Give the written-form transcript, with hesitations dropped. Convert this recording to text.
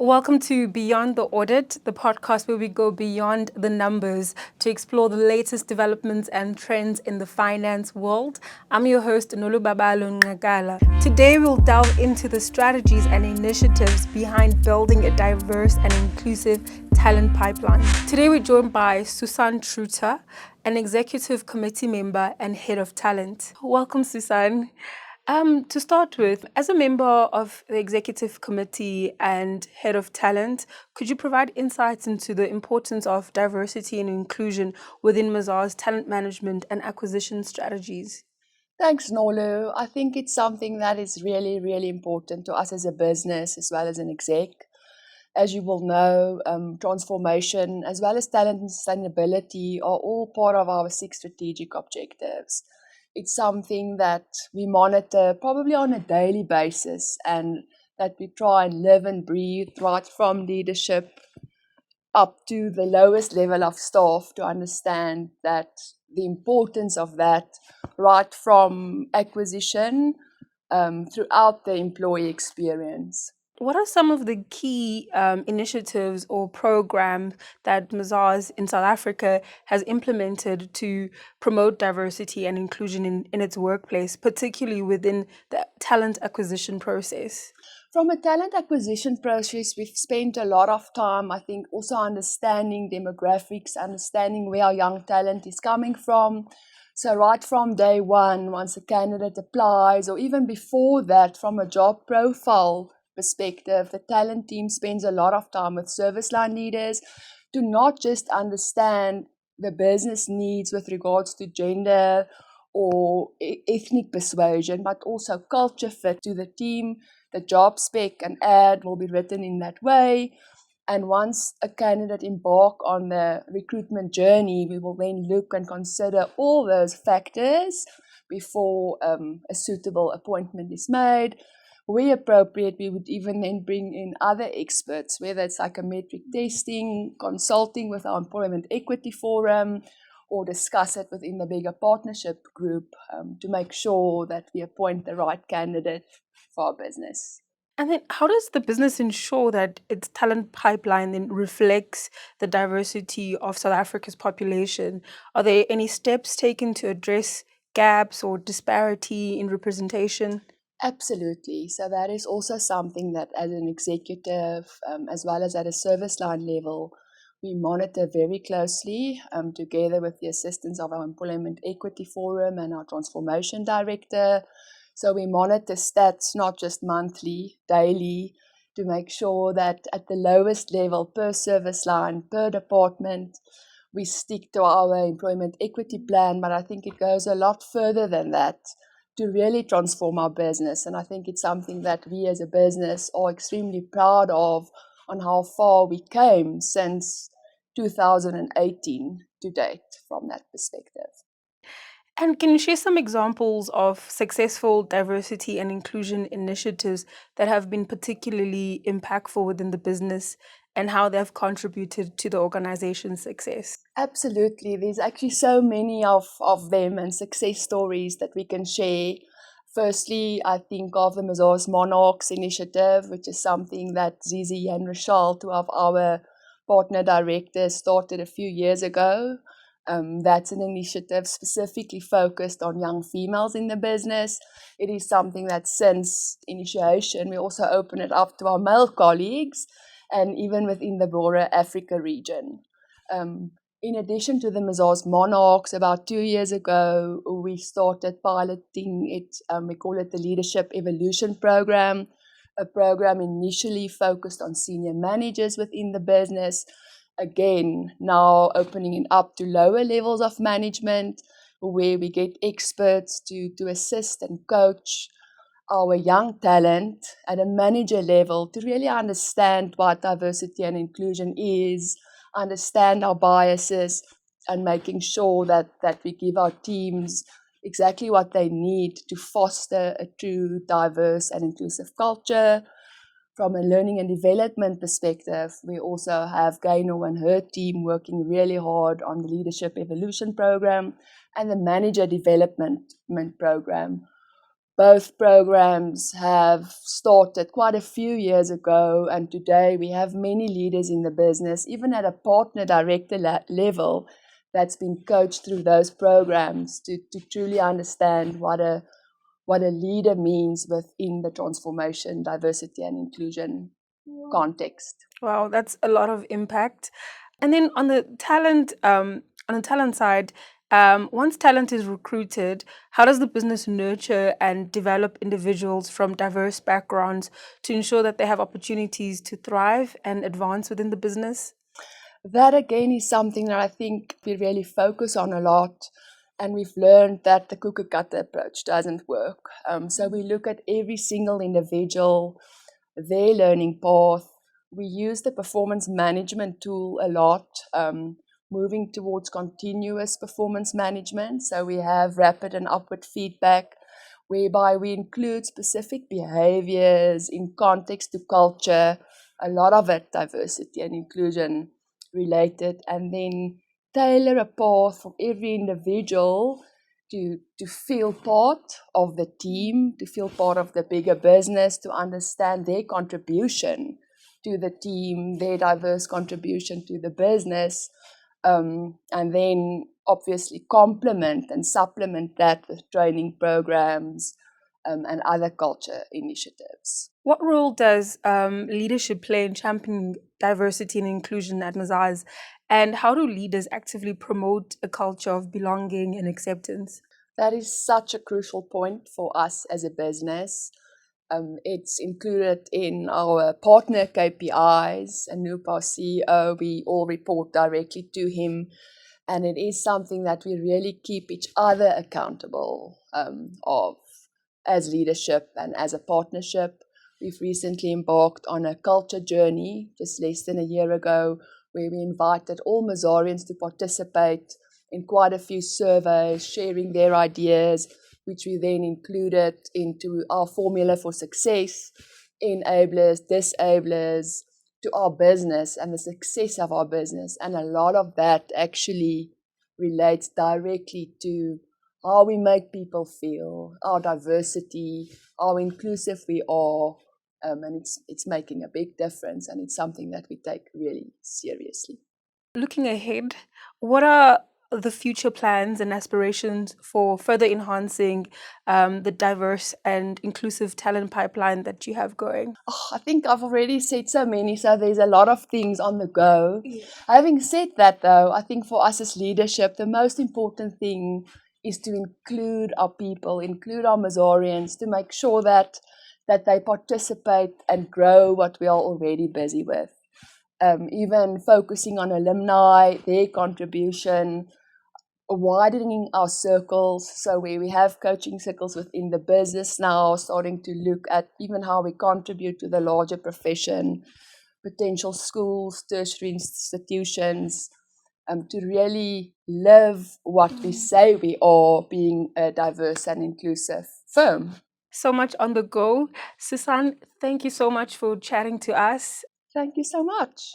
Welcome to Beyond the Audit, the podcast where we go beyond the numbers to explore the latest developments and trends in the finance world. I'm your host, Nolubabalo Ngagala. Today, we'll delve into the strategies and initiatives behind building a diverse and inclusive talent pipeline. Today, we're joined by Susan Truter, an executive committee member and head of talent. Welcome, Susan. To start with, as a member of the executive committee and head of talent, could you provide insights into the importance of diversity and inclusion within Mazars' talent management and acquisition strategies? Thanks, Nolu. I think it's something that is really, really important to us as a business as well as an exec. As you will know, transformation as well as talent and sustainability are all part of our 6 strategic objectives. It's something that we monitor probably on a daily basis and that we try and live and breathe right from leadership up to the lowest level of staff to understand that the importance of that right from acquisition throughout the employee experience. What are some of the key initiatives or programs that Mazars in South Africa has implemented to promote diversity and inclusion in its workplace, particularly within the talent acquisition process? From a talent acquisition process, we've spent a lot of time, I think, also understanding demographics, understanding where our young talent is coming from. So right from day one, once a candidate applies, or even before that, from a job profile perspective, the talent team spends a lot of time with service line leaders to not just understand the business needs with regards to gender or ethnic persuasion, but also culture fit to the team. The job spec and ad will be written in that way. And once a candidate embark on the recruitment journey, we will then look and consider all those factors before a suitable appointment is made. Where appropriate, we would even then bring in other experts, whether it's psychometric testing, consulting with our Employment Equity Forum, or discuss it within the bigger partnership group to make sure that we appoint the right candidate for our business. And then how does the business ensure that its talent pipeline then reflects the diversity of South Africa's population? Are there any steps taken to address gaps or disparity in representation? Absolutely. So that is also something that as an executive, as well as at a service line level, we monitor very closely together with the assistance of our Employment Equity Forum and our Transformation Director. So we monitor stats not just monthly, daily, to make sure that at the lowest level per service line, per department, we stick to our employment equity plan. But I think it goes a lot further than that to really transform our business. And I think it's something that we as a business are extremely proud of on how far we came since 2018 to date from that perspective. And can you share some examples of successful diversity and inclusion initiatives that have been particularly impactful within the business and how they've contributed to the organization's success? Absolutely. There's actually so many of them and success stories that we can share. Firstly, I think of the Mazars Monarchs initiative, which is something that Zizi and Rochelle, two of our partner directors, started a few years ago. That's an initiative specifically focused on young females in the business. It is something that since initiation, we also open it up to our male colleagues and even within the broader Africa region. In addition to the Mazars Monarchs, about 2 years ago, we started piloting it. We call it the Leadership Evolution Program, a program initially focused on senior managers within the business. Again, now opening it up to lower levels of management, where we get experts to assist and coach our young talent at a manager level to really understand what diversity and inclusion is, understand our biases, and making sure that we give our teams exactly what they need to foster a true diverse and inclusive culture. From a learning and development perspective, we also have Gaino and her team working really hard on the Leadership Evolution Program and the Manager Development Program, Both programs have started quite a few years ago, and today we have many leaders in the business, even at a partner director level, that's been coached through those programs to truly understand what a leader means within the transformation, diversity, and inclusion context. Wow, that's a lot of impact. And then on the talent side, once talent is recruited, how does the business nurture and develop individuals from diverse backgrounds to ensure that they have opportunities to thrive and advance within the business? That again is something that I think we really focus on a lot. And we've learned that the cookie cutter approach doesn't work. So we look at every single individual, their learning path. We use the performance management tool a lot, moving towards continuous performance management. So we have rapid and upward feedback, whereby we include specific behaviors in context to culture, a lot of it diversity and inclusion related, and then tailor a path for every individual to feel part of the team, to feel part of the bigger business, to understand their contribution to the team, their diverse contribution to the business, and then obviously complement and supplement that with training programs and other culture initiatives. What role does leadership play in championing diversity and inclusion at Mazars? And how do leaders actively promote a culture of belonging and acceptance? That is such a crucial point for us as a business. It's included in our partner KPIs, and Anoop, our CEO, we all report directly to him. And it is something that we really keep each other accountable of as leadership and as a partnership. We've recently embarked on a culture journey just less than a year ago, where we invited all Mazarians to participate in quite a few surveys, sharing their ideas, which we then included into our formula for success, enablers, disablers, to our business and the success of our business. And a lot of that actually relates directly to how we make people feel, our diversity, how inclusive we are, and it's making a big difference, and it's something that we take really seriously. Looking ahead, what are the future plans and aspirations for further enhancing the diverse and inclusive talent pipeline that you have going? Oh, I think I've already said so many, so there's a lot of things on the go. Yeah. Having said that, though, I think for us as leadership, the most important thing is to include our people, include our Mazarians, to make sure that they participate and grow what we are already busy with. Even focusing on alumni, their contribution, widening our circles, so where we have coaching circles within the business now, starting to look at even how we contribute to the larger profession, potential schools, tertiary institutions, to really live what we say we are, being a diverse and inclusive firm. So much on the go. Susan, thank you so much for chatting to us. Thank you so much.